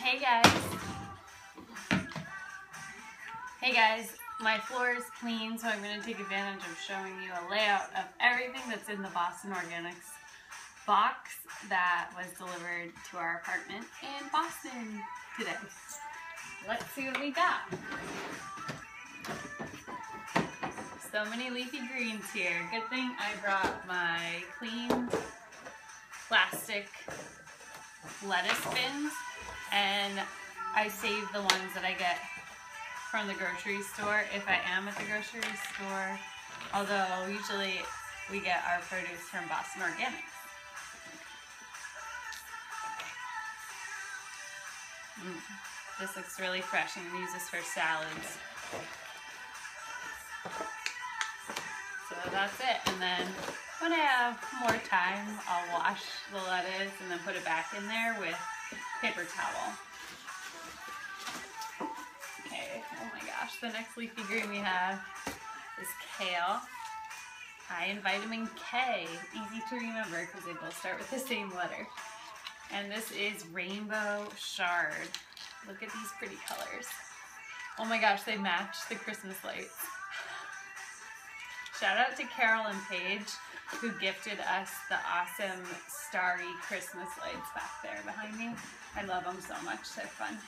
Hey guys. Hey guys, my floor is clean, so I'm going to take advantage of showing you a layout of everything that's in the Boston Organics box that was delivered to our apartment in Boston today. Let's see what we got. So many leafy greens here. Good thing I brought my clean plastic lettuce bins, and I save the ones that I get from the grocery store if I am at the grocery store, although usually we get our produce from Boston Organics. This looks really fresh. I'm going to use this for salads. So that's it, and then when I have more time, I'll wash the lettuce and then put it back in there with paper towel. Okay, oh my gosh, the next leafy green we have is kale. High in vitamin K, easy to remember because they both start with the same letter. And this is rainbow chard. Look at these pretty colors. Oh my gosh, they match the Christmas lights. Shout out to Carol and Paige who gifted us the awesome starry Christmas lights back there behind me. I love them so much, they're fun.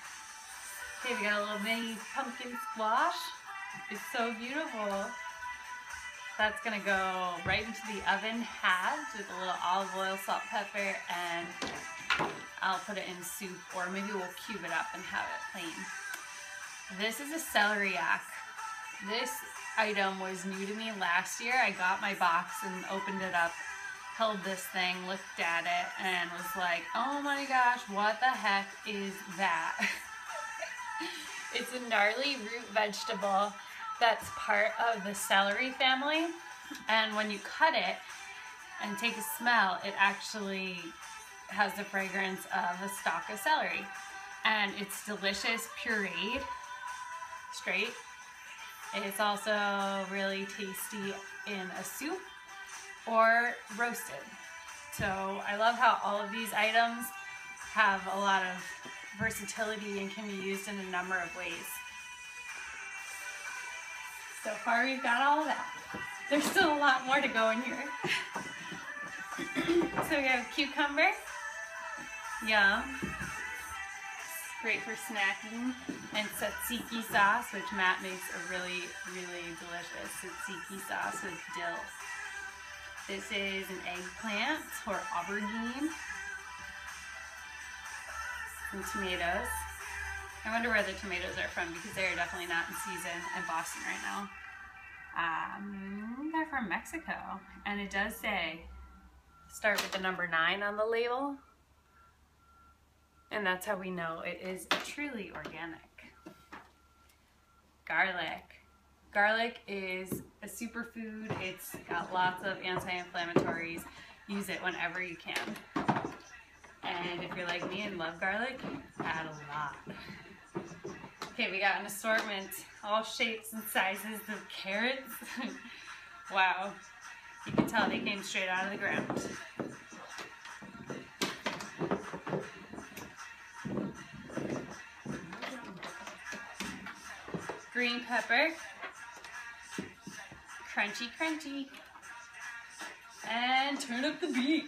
Okay, we got a little mini pumpkin squash. It's so beautiful. That's gonna go right into the oven, halved with a little olive oil, salt, pepper, and I'll put it in soup, or maybe we'll cube it up and have it plain. This is a celeriac. This item was new to me last year. I got my box and opened it up, held this thing, looked at it, and was like, oh my gosh, what the heck is that? It's a gnarly root vegetable that's part of the celery family, and when you cut it and take a smell, it actually has the fragrance of a stalk of celery, and it's delicious pureed straight. It's also really tasty in a soup or roasted. So I love how all of these items have a lot of versatility and can be used in a number of ways. So far we've got all of that. There's still a lot more to go in here. So we have cucumber. Yum. Great for snacking. And tzatziki sauce, which Matt makes a really, really delicious tzatziki sauce with dill. This is an eggplant or aubergine. Some tomatoes. I wonder where the tomatoes are from because they're definitely not in season in Boston right now. They're from Mexico. And it does say, start with the number 9 on the label. And that's how we know it is truly organic. Garlic. Garlic is a superfood. It's got lots of anti-inflammatories. Use it whenever you can. And if you're like me and love garlic, add a lot. Okay, we got an assortment, all shapes and sizes of carrots. Wow, you can tell they came straight out of the ground. Green pepper, crunchy, crunchy, and turn up the beat.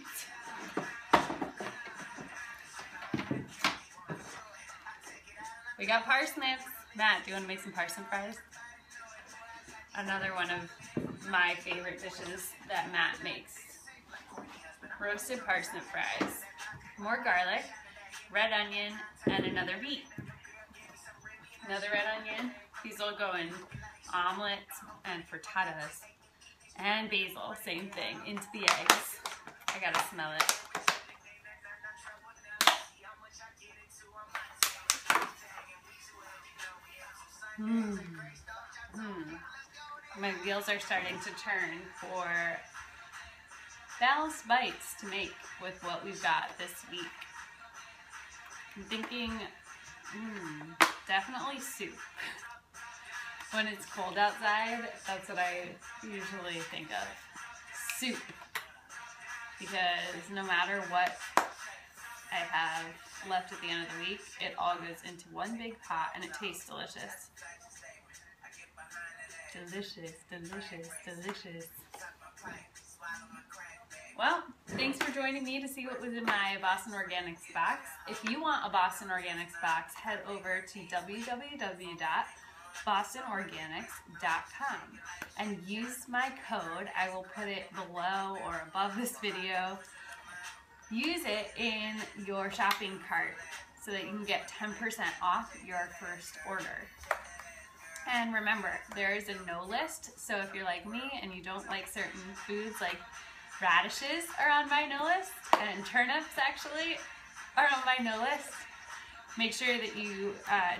We got parsnips. Matt, do you want to make some parsnip fries? Another one of my favorite dishes that Matt makes. Roasted parsnip fries. More garlic, red onion, and another beet. Another red onion. These will go in omelets and frittatas. And basil, same thing, into the eggs. I gotta smell it. My wheels are starting to turn for balanced bites to make with what we've got this week. I'm thinking, definitely soup. When it's cold outside, that's what I usually think of. Soup. Because no matter what I have left at the end of the week, it all goes into one big pot and it tastes delicious. Delicious, delicious, delicious. Well, thanks for joining me to see what was in my Boston Organics box. If you want a Boston Organics box, head over to www.bostonorganics.com and use my code. I will put it below or above this video. Use it in your shopping cart so that you can get 10% off your first order. And remember, there is a no list, so if you're like me and you don't like certain foods, like radishes are on my no list, and turnips actually are on my no list, make sure that you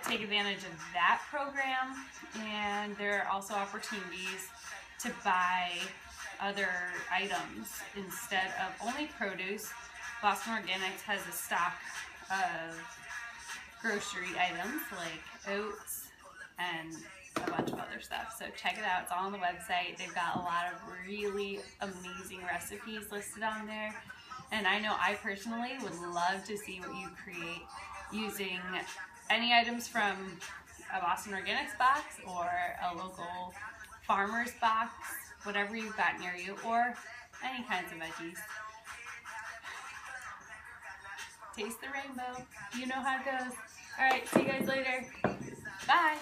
take advantage of that program. And there are also opportunities to buy other items instead of only produce. Boston Organics has a stock of grocery items like oats and a bunch of other stuff. So check it out. It's all on the website. They've got a lot of really amazing recipes listed on there. And I know I personally would love to see what you create using any items from a Boston Organics box or a local farmer's box, whatever you've got near you, or any kinds of veggies. Taste the rainbow. You know how it goes. Alright, see you guys later. Bye.